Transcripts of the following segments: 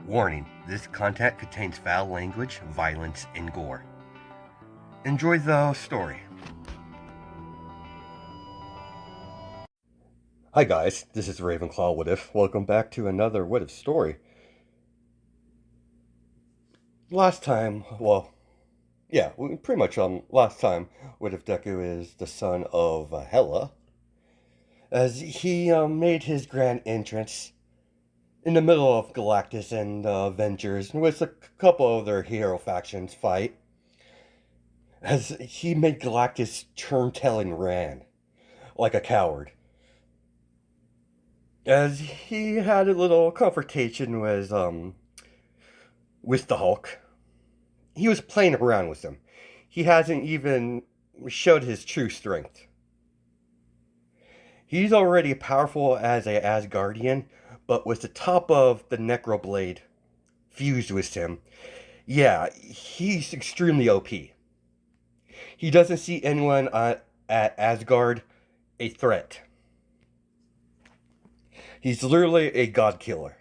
Warning, this content contains foul language, violence, and gore. Enjoy the story. Hi guys, this is Ravenclaw What If. Welcome back to another What If story. Last time, pretty much last time, What If Deku is the son of Hela, as he made his grand entrance in the middle of Galactus and Avengers, with a couple of their hero factions fight, as he made Galactus turn tail and ran like a coward. As he had a little confrontation with the Hulk. He was playing around with him. He hasn't even showed his true strength. He's already powerful as a Asgardian, but with the top of the Necroblade fused with him, yeah, he's extremely OP. He doesn't see anyone at Asgard a threat. He's literally a god killer.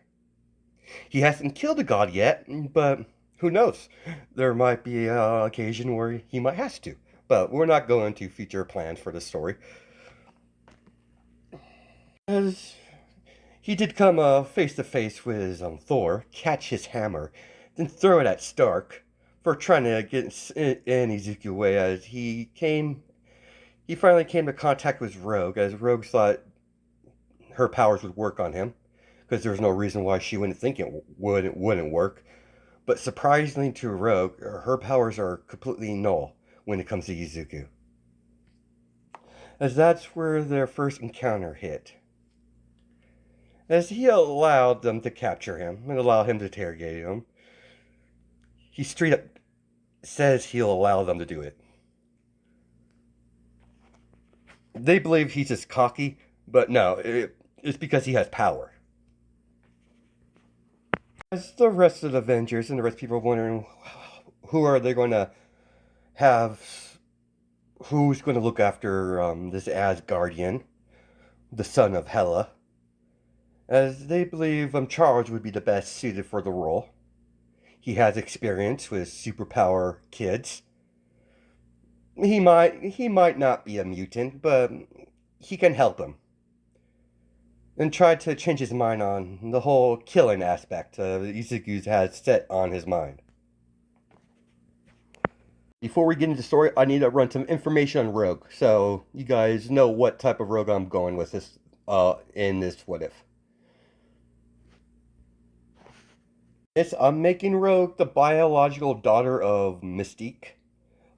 He hasn't killed a god yet, but who knows? There might be an occasion where he might have to. But we're not going to future plans for this story. As he did come face to face with Thor, catch his hammer, then throw it at Stark for trying to get in Ezekiel way. As he finally came to contact with Rogue, as Rogue thought her powers would work on him, because there's no reason why she wouldn't think it wouldn't work. But surprisingly to Rogue, her powers are completely null when it comes to Izuku. As that's where their first encounter hit. As he allowed them to capture him and allow him to interrogate him, he straight up says he'll allow them to do it. They believe he's just cocky, but no, it's because he has power. As the rest of the Avengers and the rest of people are wondering who are they going to have, who's going to look after this Asgardian, the son of Hela, as they believe Charles would be the best suited for the role. He has experience with superpower kids. He might not be a mutant, but he can help him. And try to change his mind on the whole killing aspect Izuku has set on his mind. Before we get into the story, I need to run some information on Rogue, so you guys know what type of Rogue I'm going with this in this What If. Yes, I'm making Rogue the biological daughter of Mystique.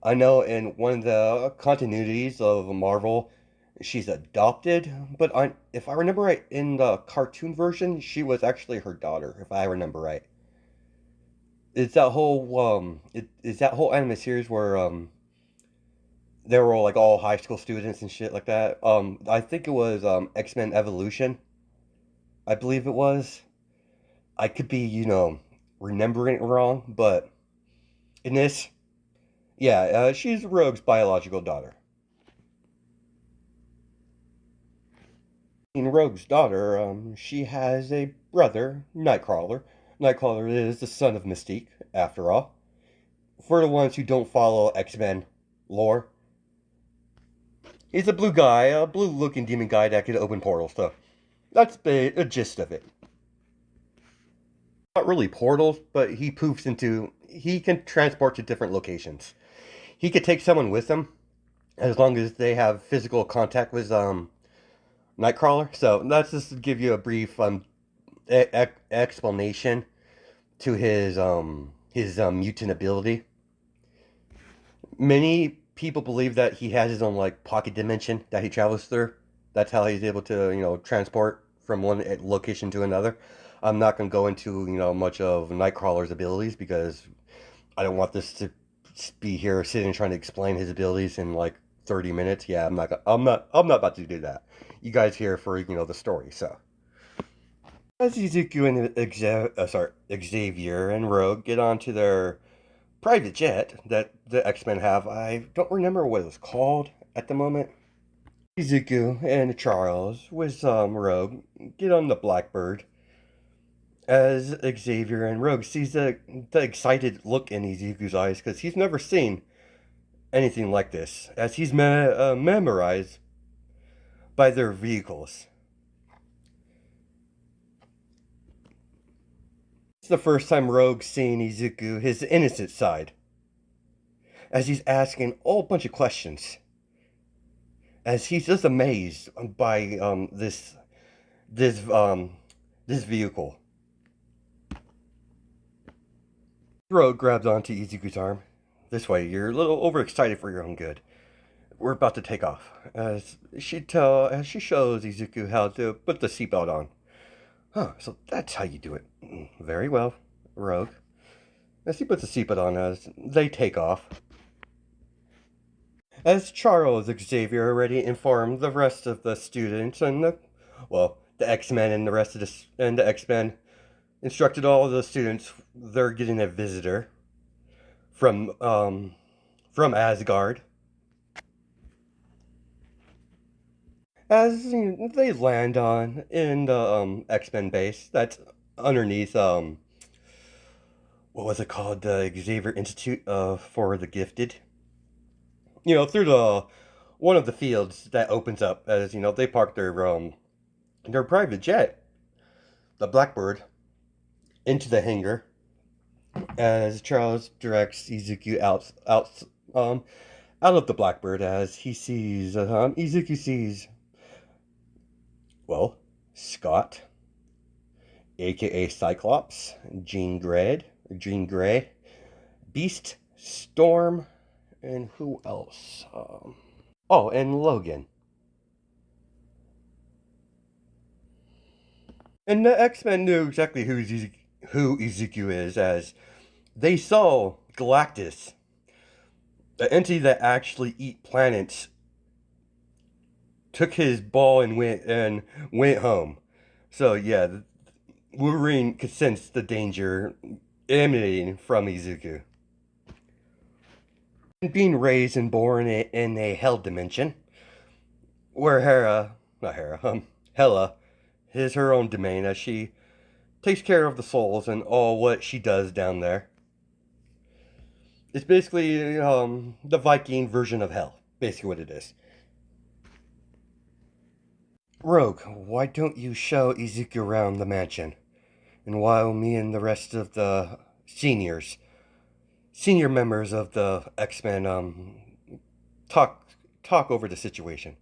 I know in one of the continuities of Marvel, she's adopted, but if I remember right, in the cartoon version, she was actually her daughter, if I remember right. It's that whole anime series where they were all like all high school students and shit like that. I think it was X-Men Evolution. I believe it was. I could be, remembering it wrong, but in this, yeah, she's Rogue's biological daughter. In Rogue's daughter, she has a brother, Nightcrawler. Nightcrawler is the son of Mystique, after all. For the ones who don't follow X-Men lore, he's a blue guy, a blue-looking demon guy that can open portals, so that's the gist of it. Not really portals, but he can transport to different locations. He could take someone with him, as long as they have physical contact with Nightcrawler. So that's just to give you a brief explanation to his mutant ability. Many people believe that he has his own like pocket dimension that he travels through. That's how he's able to transport from one location to another. I'm not going to go into much of Nightcrawler's abilities because I don't want this to be here sitting trying to explain his abilities in like 30 minutes. Yeah, I'm not about to do that. You guys here for the story. So as Izuku and Xavier and Rogue get onto their private jet that the X-Men have, I don't remember what it was called at the moment. Izuku and Charles with Rogue get on the Blackbird As Xavier and Rogue sees the excited look in Izuku's eyes because he's never seen anything like this, as he's memorized by their vehicles. It's the first time Rogue's seeing Izuku, his innocent side, as he's asking a whole bunch of questions, as he's just amazed by this this vehicle. Rogue grabs onto Izuku's arm. This way, you're a little overexcited for your own good. We're about to take off. As she shows Izuku how to put the seatbelt on. Huh, so that's how you do it. Very well, Rogue. As he puts the seatbelt on as they take off. As Charles Xavier already informed the rest of the students and the X-Men and the X-Men instructed all of the students they're getting a visitor from Asgard. As they land on in the X-Men base that's underneath what was it called, the Xavier Institute for the Gifted. Through the one of the fields that opens up as they park their private jet, the Blackbird, into the hangar as Charles directs Izuku um out of the Blackbird as he sees Izuku sees well Scott, aka Cyclops, Jean Grey, Beast, Storm, and who else? Oh, and Logan. And the X-Men knew exactly who Ezekiel is, as they saw Galactus, the entity that actually eat planets, took his ball and went home. So yeah, Wolverine could sense the danger emanating from Izuku. Being raised and born in a hell dimension, where Hela, is her own domain as she takes care of the souls and all what she does down there. It's basically the Viking version of hell. Basically, what it is. Rogue, why don't you show Izuku around the mansion? And while me and the rest of the senior members of the X-Men, talk talk over the situation.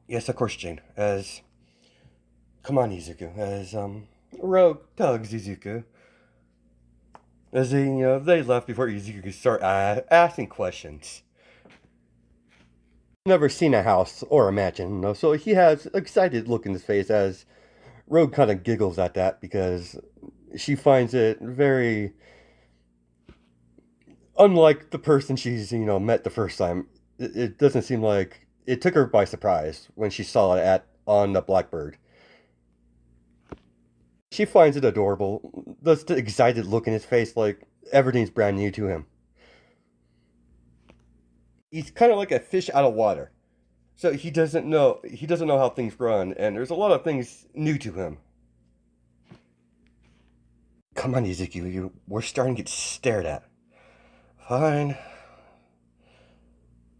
Yes, of course, Jane. As come on, Izuku. As Rogue tugs Izuku. As they left before Izuku could start asking questions. Never seen a house or a mansion, so he has excited look in his face as Rogue kind of giggles at that because she finds it very unlike the person she's met the first time. It doesn't seem like it took her by surprise when she saw it at on the Blackbird. She finds it adorable. That's the excited look in his face, like everything's brand new to him. He's kind of like a fish out of water. So he doesn't know how things run, and there's a lot of things new to him. Come on, Ezekiel, we're starting to get stared at. Fine.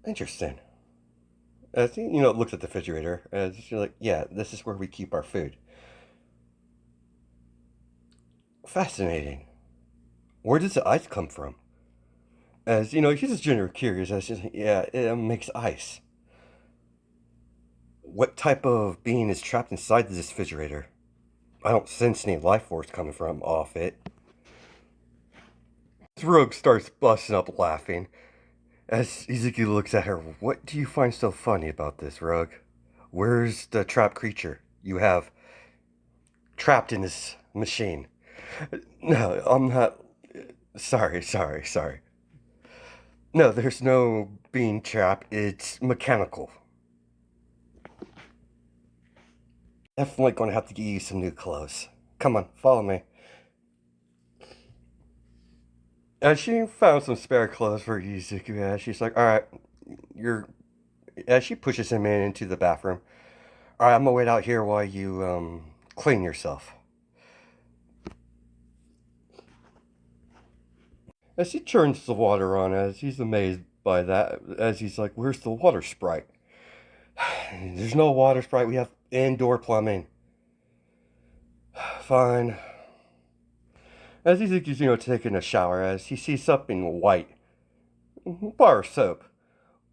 Interesting. As he, looks at the refrigerator, as you're like, yeah, this is where we keep our food. Fascinating. Where does the ice come from? As he's just generally curious. As yeah, it makes ice. What type of being is trapped inside this refrigerator? I don't sense any life force coming from off it. Rogue starts busting up laughing as Ezekiel looks at her. What do you find so funny about this, Rogue? Where's the trapped creature you have trapped in this machine? No, I'm not. Sorry. No, there's no being trapped. It's mechanical. Definitely gonna have to get you some new clothes. Come on, follow me. And she found some spare clothes for Izuku. And she's like, all right, you're. As she pushes him into the bathroom. All right, I'm gonna wait out here while you clean yourself. As he turns the water on, as he's amazed by that, as he's like, "Where's the water sprite?" "There's no water sprite. We have indoor plumbing." "Fine." As he's taking a shower, as he sees something white, bar soap.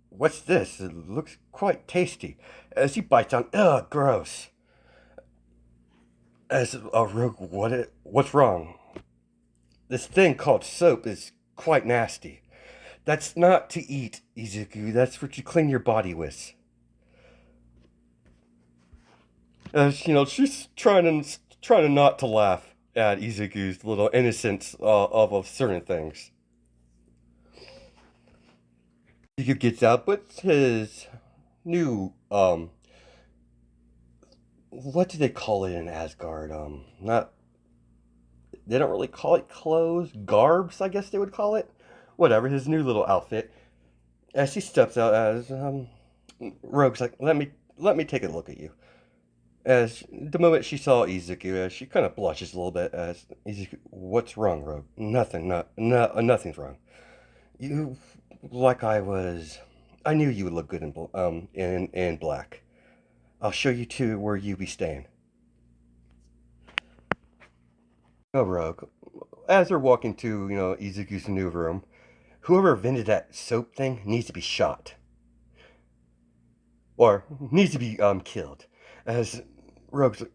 "What's this? It looks quite tasty." As he bites on, ugh, gross. As Rogue, what's wrong? "This thing called soap is quite nasty. That's not to eat, Izuku. That's what you clean your body with." As she's trying to not to laugh at Izuku's little innocence of certain things. Izuku gets up with his new what do they call it in Asgard? Not they don't really call it clothes, garbs, I guess they would call it. Whatever, his new little outfit. As he steps out, as Rogue's like, let me take a look at you. As the moment she saw Izuku, as she kind of blushes a little bit, as Izuku, "What's wrong, Rogue?" "Nothing, nothing's wrong. You, like I was, I knew you would look good in black. I'll show you to where you be staying." Oh, Rogue. As they're walking to, Izuku's new room, "Whoever invented that soap thing needs to be shot. Or needs to be, killed." As Rogue's like,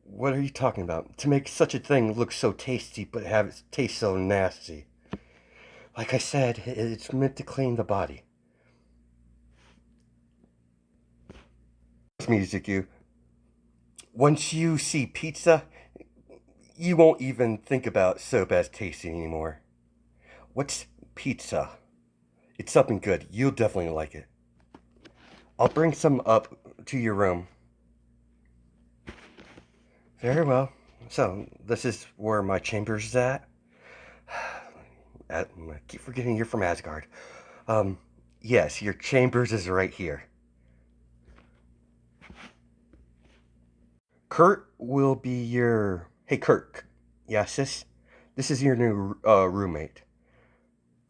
"What are you talking about? To make such a thing look so tasty, but have it taste so nasty. Like I said, it's meant to clean the body." "Trust me, Izuku, once you see pizza, you won't even think about soap as tasty anymore." "What's pizza?" "It's something good. You'll definitely like it. I'll bring some up to your room." "Very well. So, this is where my chambers is at?" I keep forgetting you're from Asgard. Um, yes, your chambers is right here. Kurt will be your... Hey, Kurt. Yeah, sis? This is your new roommate."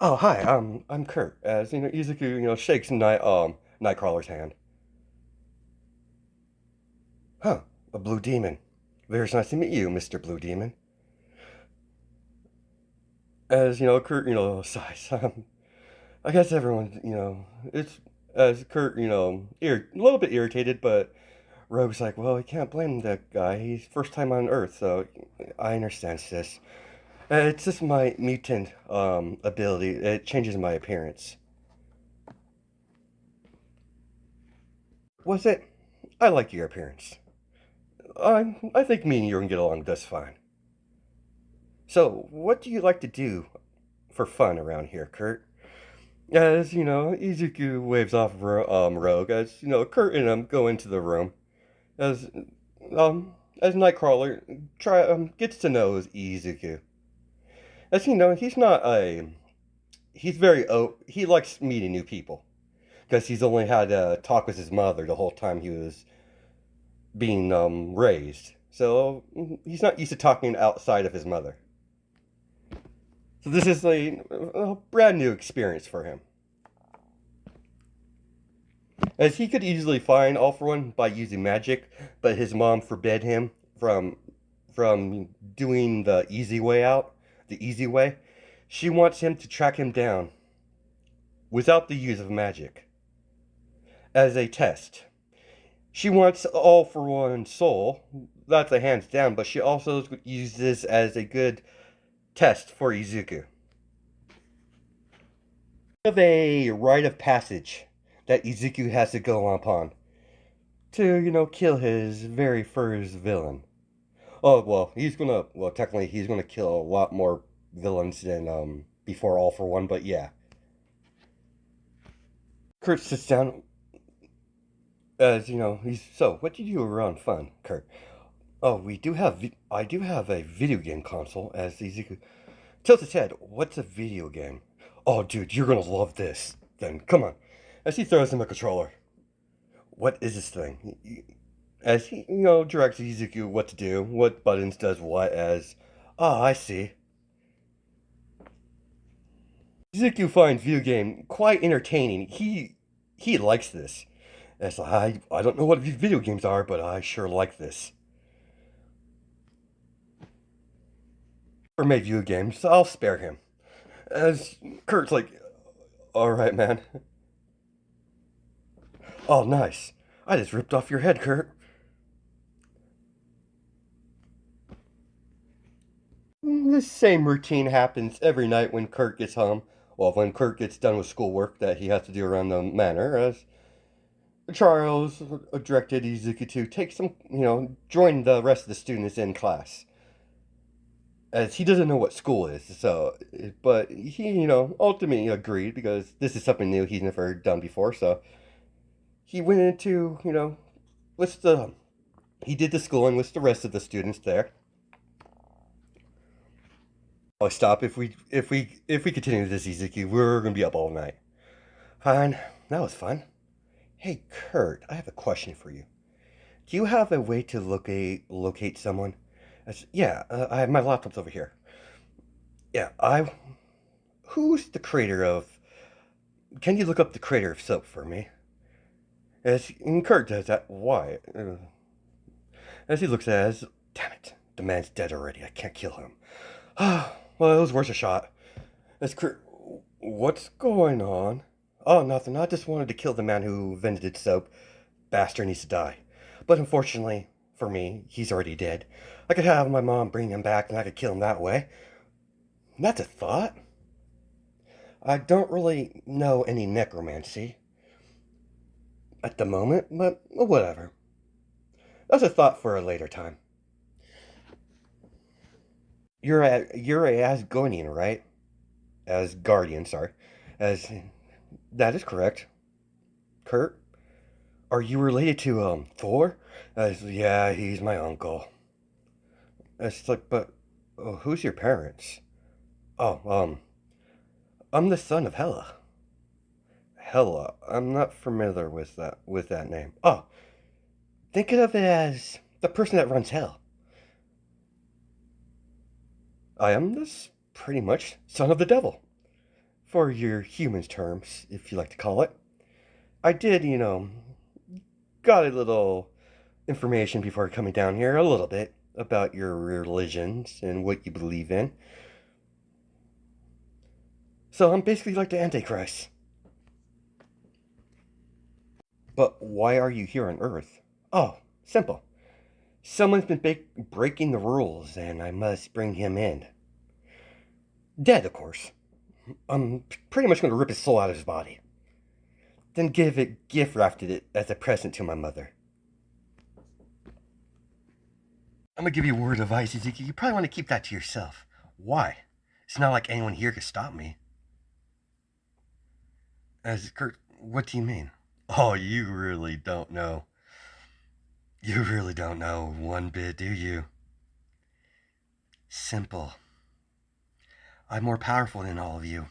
"Oh, hi, I'm Kurt." As, Izuku, shakes Nightcrawler's hand. "Huh, a blue demon. Very nice to meet you, Mr. Blue Demon." As, Kurt, sighs. I guess everyone, it's, as Kurt, a little bit irritated, but Rogue's like, "Well, we can't blame that guy. He's first time on Earth, so I understand, sis. It's just my mutant, ability. It changes my appearance." "Was it? I like your appearance. I think me and you can get along just fine. So, what do you like to do for fun around here, Kurt?" As, Izuku waves off Rogue, as, Kurt and him go into the room. As, as Nightcrawler gets to know Izuku. As he's not a... He's very... he likes meeting new people. Because he's only had a talk with his mother the whole time he was being raised. So he's not used to talking outside of his mother. So this is a brand new experience for him. As he could easily find All For One by using magic, but his mom forbade him from doing the easy way out, the easy way. She wants him to track him down without the use of magic as a test. She wants All For One soul, that's a hands down, but she also uses this as a good test for Izuku. Of a rite of passage that Izuku has to go upon to, kill his very first villain. Oh, well, technically he's gonna kill a lot more villains than, before All For One, but yeah. Kurt sits down, as, "So, what did you do around fun, Kurt?" "Oh, I do have a video game console," as Izuku tilts his head. "What's a video game?" "Oh, dude, you're gonna love this. Then, come on." As he throws him a controller. "What is this thing?" As he, directs Izuku what to do, what buttons does what, as, "Oh, I see." Izuku finds video game quite entertaining. He likes this. As I don't know what video games are, but I sure like this. Or made video games, so I'll spare him. As Kurt's like, all right, man. Oh, nice. I just ripped off your head, Kurt. The same routine happens every night when Kurt gets home. Well, when Kurt gets done with schoolwork that he has to do around the manor, as Charles directed Izuku to take some, join the rest of the students in class. As he doesn't know what school is, so, but he, ultimately agreed because this is something new he's never done before, so he went into, with the, he did the schooling with the rest of the students there. I'll stop if we continue this, Izuku. We're gonna be up all night. Fine, that was fun. Hey, Kurt, I have a question for you. Do you have a way to locate someone? Yeah, I have my laptop's over here. Yeah, I. Who's the creator of? Can you look up the creator of soap for me? And Kurt does that. Why? As he looks at it, damn it, the man's dead already. I can't kill him. Well, it was worth a shot. As Kurt, what's going on? Oh, nothing. I just wanted to kill the man who invented soap. Bastard needs to die. But unfortunately, for me, he's already dead. I could have my mom bring him back and I could kill him that way. That's a thought. I don't really know any necromancy at the moment, but whatever. That's a thought for a later time. You're a Asgardian, right? Asgardian, sorry. As that is correct. Kurt, are you related to Thor? Yeah, he's my uncle. It's like, but who's your parents? Oh, I'm the son of Hela. Hela. I'm not familiar with that name. Oh, think of it as the person that runs hell. I am this pretty much son of the devil, for your humans terms, if you like to call it. I did, got a little information before coming down here, a little bit about your religions and what you believe in. So I'm basically like the Antichrist. But why are you here on Earth? Oh, simple. Someone's been breaking the rules, and I must bring him in. Dead, of course. I'm pretty much going to rip his soul out of his body. Then gift wrapped it as a present to my mother. I'm going to give you a word of advice, Ezekiel. You probably want to keep that to yourself. Why? It's not like anyone here could stop me. As Kurt, what do you mean? Oh, you really don't know. You really don't know one bit, do you? Simple. I'm more powerful than all of you.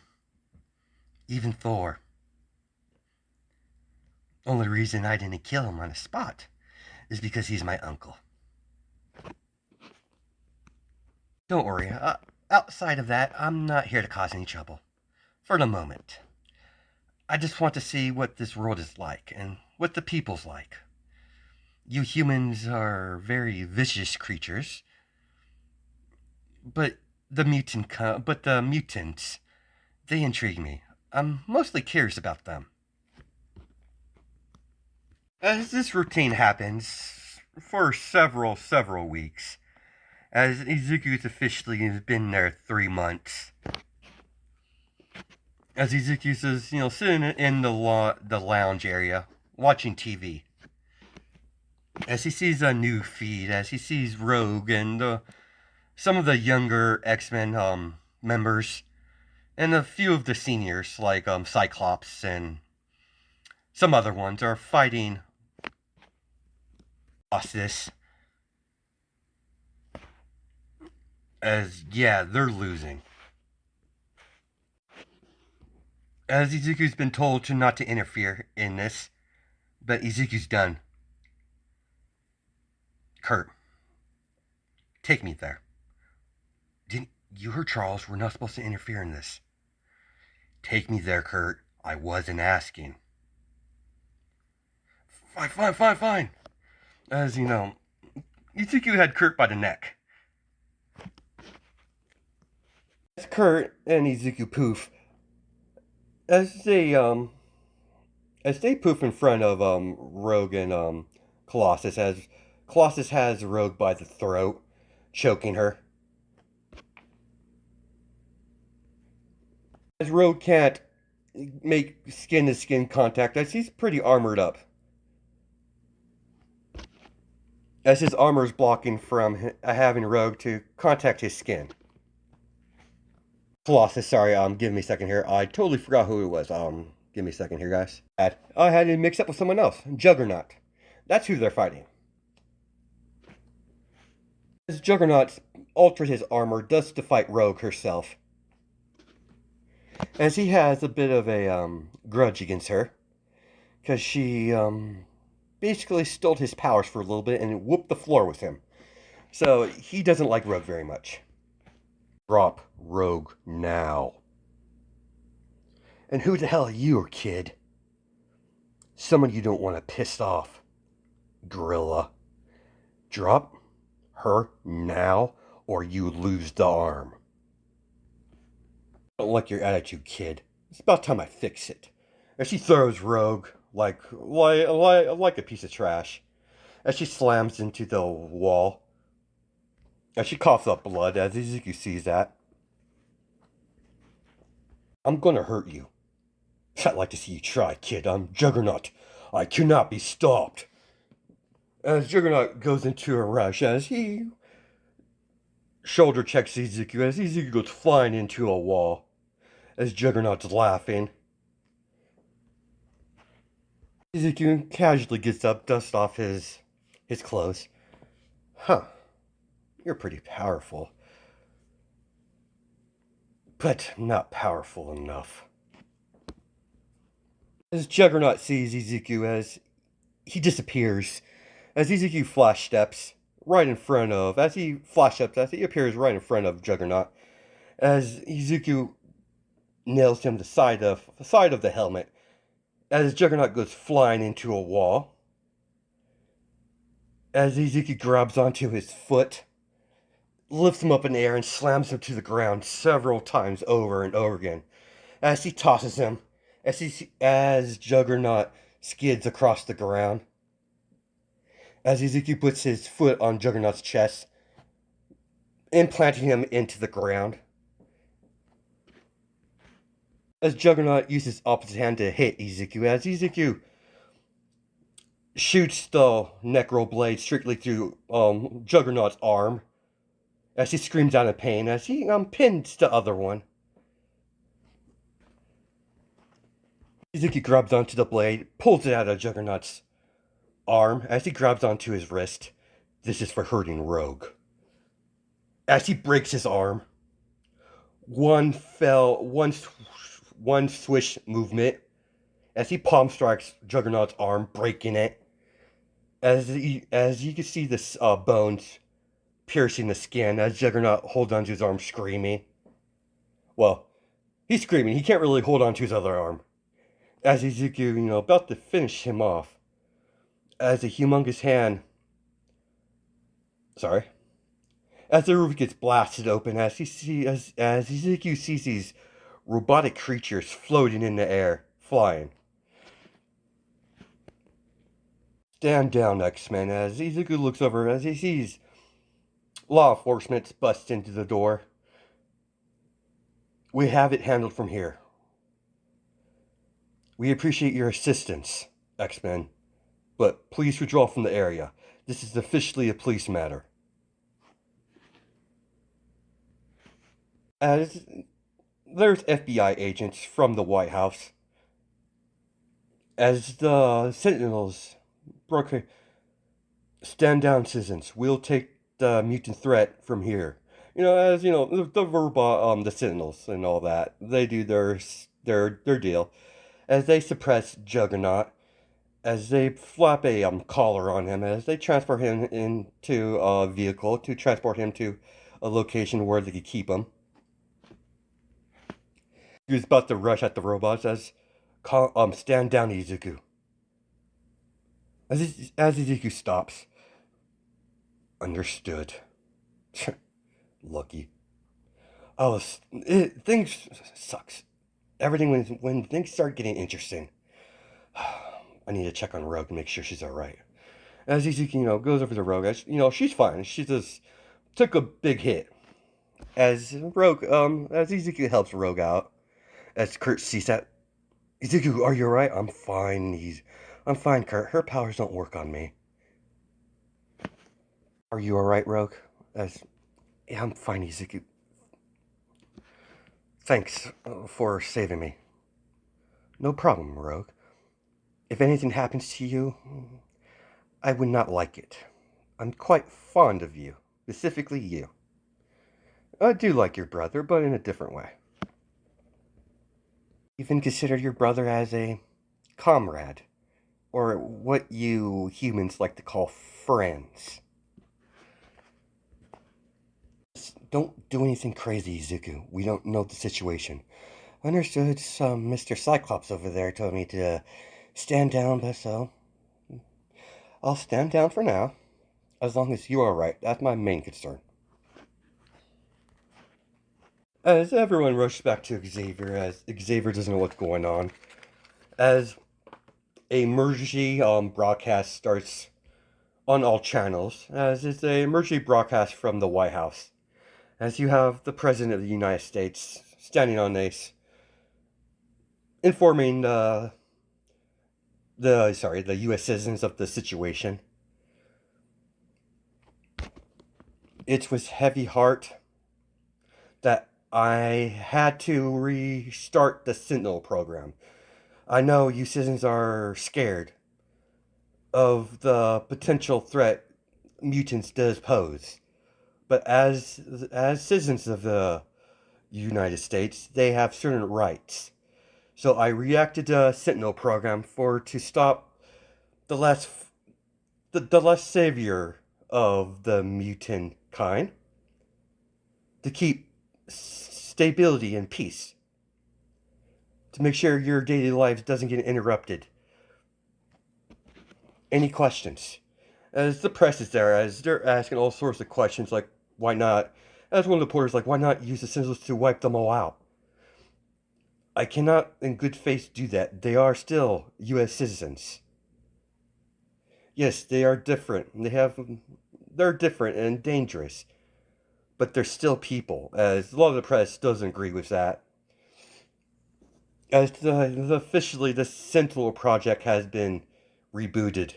Even Thor. Only reason I didn't kill him on the spot is because he's my uncle. Don't worry. Outside of that, I'm not here to cause any trouble. For the moment. I just want to see what this world is like and what the people's like. You humans are very vicious creatures, but the mutants, they intrigue me. I'm mostly curious about them. As this routine happens for several weeks, as Izuku's officially has been there 3 months. As Izuku's is, sitting in the lounge area, watching TV. As he sees a new feed, as he sees Rogue and some of the younger X-Men members, and a few of the seniors like Cyclops and some other ones are fighting colossus. As yeah, they're losing. As Izuku's been told to not to interfere in this, but Izuku's done. Kurt, take me there. Didn't you heard Charles? We're not supposed to interfere in this. Take me there, Kurt. I wasn't asking. Fine, fine, fine, fine. As you know, you think you had Kurt by the neck. As Kurt and Ezekiel poof, as they poof in front of Rogue and Colossus, as Colossus has Rogue by the throat, choking her. As Rogue can't make skin to skin contact, as he's pretty armored up. As his armor is blocking from having Rogue to contact his skin. Colossus, sorry, give me a second here. I totally forgot who it was. Give me a second here, guys. I had to mix up with someone else. Juggernaut. That's who they're fighting. As Juggernaut alters his armor just to fight Rogue herself. As he has a bit of a grudge against her. Because she basically stole his powers for a little bit and whooped the floor with him. So he doesn't like Rogue very much. Drop Rogue now. And who the hell are you, kid? Someone you don't want to piss off. Gorilla. Drop her now or you lose the arm. I don't like your attitude, kid. It's about time I fix it. As she throws Rogue like a piece of trash. As she slams into the wall. As she coughs up blood, as Ezekiel sees that. I'm gonna hurt you. I'd like to see you try, kid. I'm Juggernaut. I cannot be stopped. As Juggernaut goes into a rush, as he shoulder checks Ezekiel, as Ezekiel goes flying into a wall, as Juggernaut's laughing. Ezekiel casually gets up, dusts off his clothes. Huh. You're pretty powerful. But not powerful enough. As Juggernaut sees Ezekiel as he disappears, as Ezekiel flash steps right in front of, as he appears right in front of Juggernaut, as Ezekiel nails him the side of the helmet, as Juggernaut goes flying into a wall, as Ezekiel grabs onto his foot, lifts him up in the air and slams him to the ground several times over and over again, as he tosses him, as Juggernaut skids across the ground. As Ezekiel puts his foot on Juggernaut's chest, implanting him into the ground. As Juggernaut uses opposite hand to hit Ezekiel, as Ezekiel shoots the necro blade strictly through Juggernaut's arm, as he screams out in pain, as he pins the other one. Ezekiel grabs onto the blade, pulls it out of Juggernaut's arm, as he grabs onto his wrist. This is for hurting Rogue. As he breaks his arm, one swish movement, as he palm strikes Juggernaut's arm, breaking it. As you can see the bones piercing the skin, as Juggernaut holds onto his arm, screaming. Well, he's screaming. He can't really hold onto his other arm. As Ezekiel, about to finish him off, as a humongous hand. Sorry. As the roof gets blasted open, as Ezekiel sees these robotic creatures floating in the air, flying. Stand down, X-Men, as Ezekiel looks over as he sees law enforcement bust into the door. We have it handled from here. We appreciate your assistance, X-Men, but please withdraw from the area. This is officially a police matter. As there's FBI agents from the White House, as the sentinels stand down, citizens. We'll take the mutant threat from here. The robot, the sentinels and all that. They do their deal, as they suppress Juggernaut, as they flap a collar on him, as they transport him into a vehicle to transport him to a location where they could keep him. He was about to rush at the robots as, stand down, Izuku. As Izuku stops, understood. Lucky. Things sucks. Everything when things start getting interesting. I need to check on Rogue and make sure she's all right. As Izuku, goes over to Rogue, she's fine. She just took a big hit. As Izuku helps Rogue out, as Kurt sees that, Izuku, are you alright? I'm fine. I'm fine, Kurt. Her powers don't work on me. Are you alright, Rogue? Yeah, I'm fine, Izuku. Thanks for saving me. No problem, Rogue. If anything happens to you, I would not like it. I'm quite fond of you, specifically you. I do like your brother, but in a different way. Even consider your brother as a comrade, or what you humans like to call friends. Just don't do anything crazy, Zuku. We don't know the situation. Understood. Some Mr. Cyclops over there told me to stand down, but so I'll stand down for now. As long as you're alright, that's my main concern. As everyone rushes back to Xavier, as Xavier doesn't know what's going on, as a emergency broadcast starts on all channels, as it's a emergency broadcast from the White House, as you have the President of the United States standing on Ace, informing the U.S. citizens of the situation. It's with heavy heart that I had to restart the Sentinel program. I know you citizens are scared of the potential threat mutants does pose, but as citizens of the United States, they have certain rights. So I reacted to Sentinel program to stop the less savior of the mutant kind, to keep stability and peace, to make sure your daily lives doesn't get interrupted. Any questions? As the press is there, as they're asking all sorts of questions like, why not? As one of the porters, like, why not use the sentinels to wipe them all out? I cannot, in good faith, do that. They are still U.S. citizens. Yes, they are different. They're different and dangerous, but they're still people. As a lot of the press doesn't agree with that. As officially, the Sentinel project has been rebooted.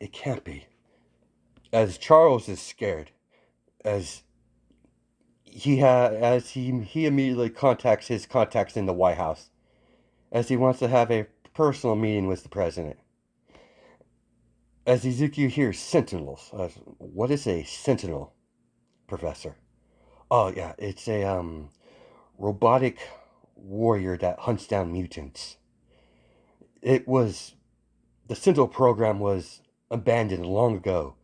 It can't be. As Charles is scared, as he immediately contacts his contacts in the White House, as he wants to have a personal meeting with the president. As Ezekiel hears sentinels, what is a sentinel, Professor? Oh yeah, it's a robotic warrior that hunts down mutants. It was the Sentinel program was abandoned long ago.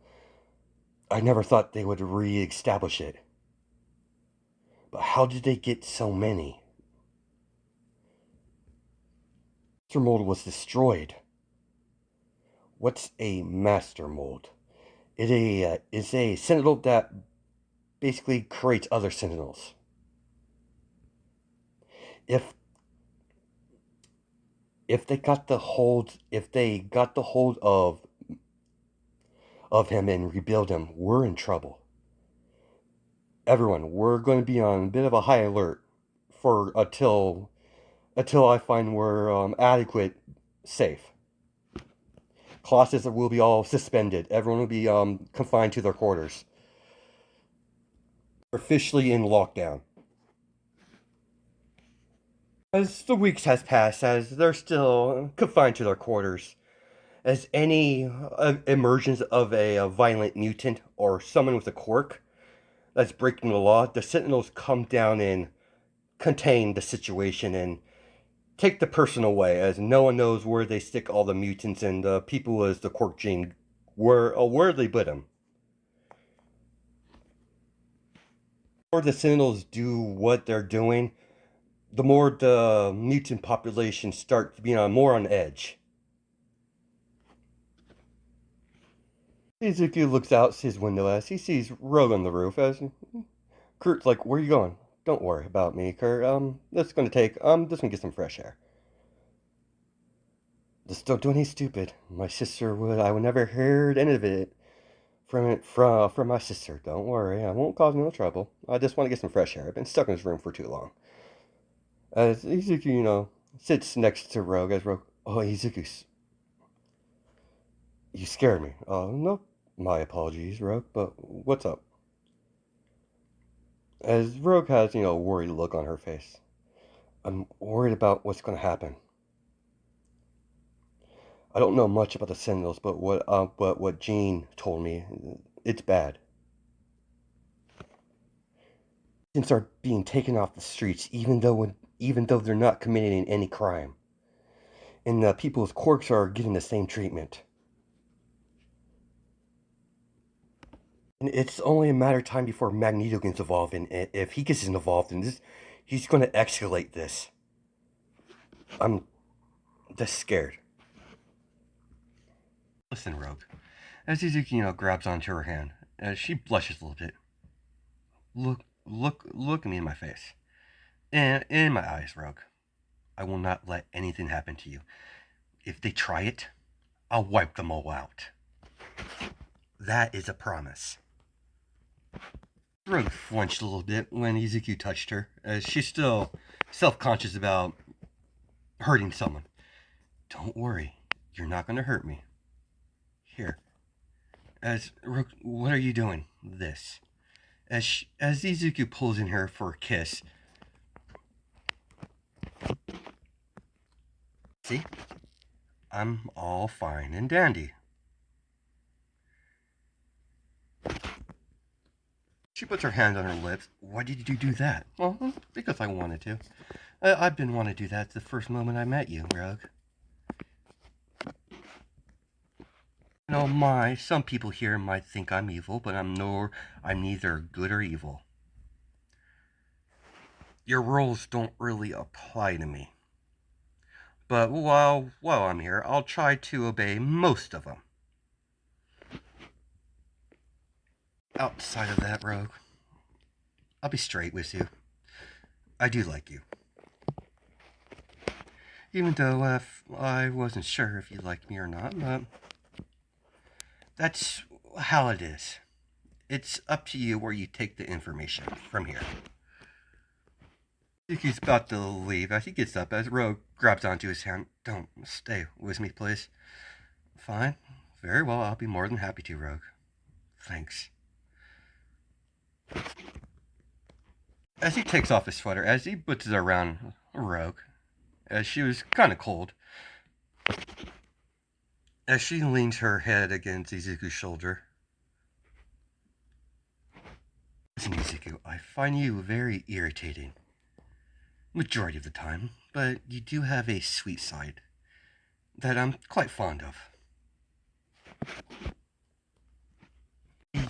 I never thought they would re-establish it. But how did they get so many? Master Mold was destroyed. What's a Master Mold? It's a Sentinel that basically creates other Sentinels. If if they got the hold of him and rebuild him, we're in trouble. Everyone, we're going to be on a bit of a high alert for until I find we're adequate, safe. Colossus will be all suspended. Everyone will be confined to their quarters. Officially in lockdown. As the weeks has passed, as they're still confined to their quarters, as any emergence of a violent mutant or someone with a quirk that's breaking the law, the Sentinels come down and contain the situation and take the person away, as no one knows where they stick all the mutants and the people as the quirk gene, where they put them. The more the sentinels do what they're doing, the more the mutant population start to be more on edge. Izuku looks out his window as he sees Rogue on the roof. As Kurt's like, "Where are you going? Don't worry about me, Kurt. That's gonna take. Just gonna get some fresh air. Just don't do anything stupid. My sister would. I would never heard any of it from my sister. Don't worry. I won't cause no trouble. I just want to get some fresh air. I've been stuck in this room for too long." As Izuku, sits next to Rogue as Rogue. Oh, Izuku, you scared me. Oh, no, my apologies, Rogue. But what's up? As Rogue has, a worried look on her face. I'm worried about what's going to happen. I don't know much about the Sentinels, but what Jean told me, it's bad. Students are being taken off the streets, even though they're not committing any crime, and people's quirks are getting the same treatment. And it's only a matter of time before Magneto gets involved, and if he gets involved in this, he's going to escalate this. I'm just scared. Listen, Rogue. As Izuki, grabs onto her hand, as she blushes a little bit. Look me in my face. And in my eyes, Rogue. I will not let anything happen to you. If they try it, I'll wipe them all out. That is a promise. Rogue flinched a little bit when Izuku touched her, as she's still self-conscious about hurting someone. Don't worry, you're not going to hurt me. Here. As Rogue, what are you doing? This. As Izuku pulls in her for a kiss. See? I'm all fine and dandy. She puts her hand on her lips. Why did you do that? Well, because I wanted to. I've been wanting to do that the first moment I met you, Rogue. Some people here might think I'm evil, but I'm neither good or evil. Your rules don't really apply to me. But while I'm here, I'll try to obey most of them. Outside of that, Rogue, I'll be straight with you. I do like you. Even though I wasn't sure if you liked me or not, but that's how it is. It's up to you where you take the information from here. He's about to leave as he gets up as Rogue grabs onto his hand. Don't stay with me, please. Fine. Very well, I'll be more than happy to, Rogue. Thanks. As he takes off his sweater, as he puts it around Rogue, as she was kind of cold, as she leans her head against Izuku's shoulder. Listen, Izuku, I find you very irritating. Majority of the time, but you do have a sweet side that I'm quite fond of.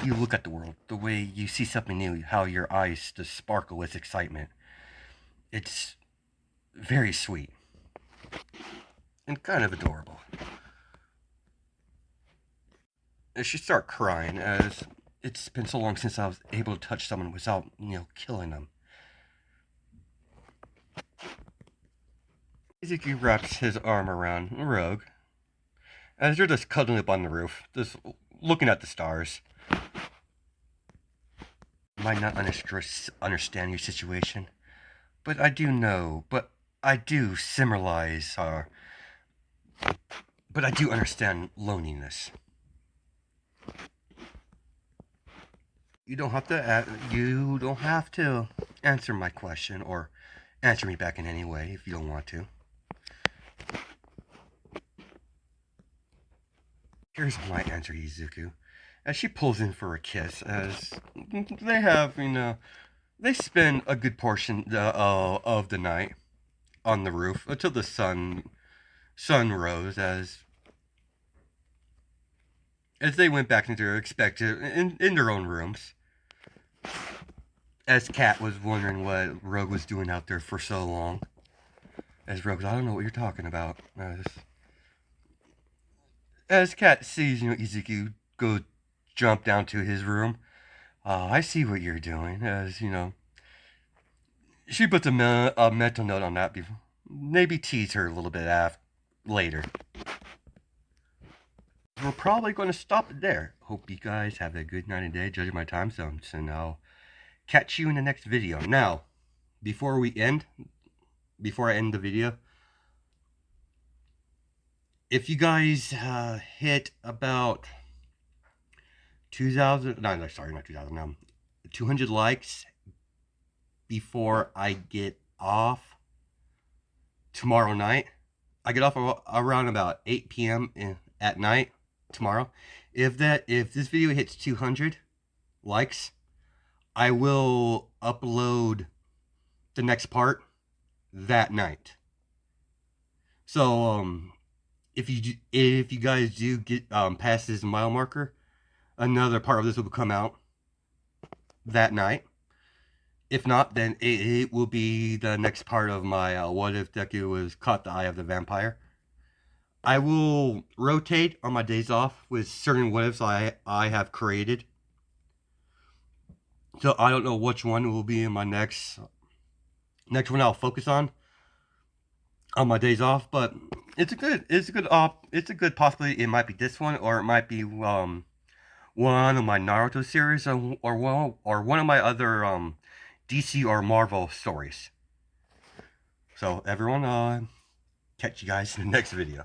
You look at the world, the way you see something new, how your eyes just sparkle with excitement. It's very sweet and kind of adorable. As she starts crying, as it's been so long since I was able to touch someone without, killing them. Izuku wraps his arm around Rogue as they're just cuddling up on the roof, just looking at the stars. I might not understand your situation, but I do know, but I do symbolize, but I do understand loneliness. You don't have to answer my question or answer me back in any way if you don't want to. Here's my answer, Izuku. As she pulls in for a kiss, as they have, they spend a good portion of the night on the roof until the sun rose as they went back into their in their own rooms. As Kat was wondering what Rogue was doing out there for so long. As Rogue, I don't know what you're talking about. As Kat sees, Izuku go jump down to his room. I see what you're doing. As she puts a mental note on that. Before, maybe tease her a little bit later. We're probably going to stop it there. Hope you guys have a good night and day, judging my time zones, and I'll catch you in the next video. Now, before I end the video, if you guys hit about 2,000, no, sorry, not 2,000, 200 likes before I get off tomorrow night. I get off around about 8 p.m. at night tomorrow. If this video hits 200 likes, I will upload the next part that night. So if you guys do get past this mile marker, another part of this will come out that night. If not, then it will be the next part of my what if Deku was caught the eye of the vampire. I will rotate on my days off with certain what ifs I have created. So I don't know which one will be in my next one I'll focus on my days off, but it's a good possibility. It might be this one, or it might be one of my Naruto series, or one of my other DC or Marvel stories. So everyone, catch you guys in the next video.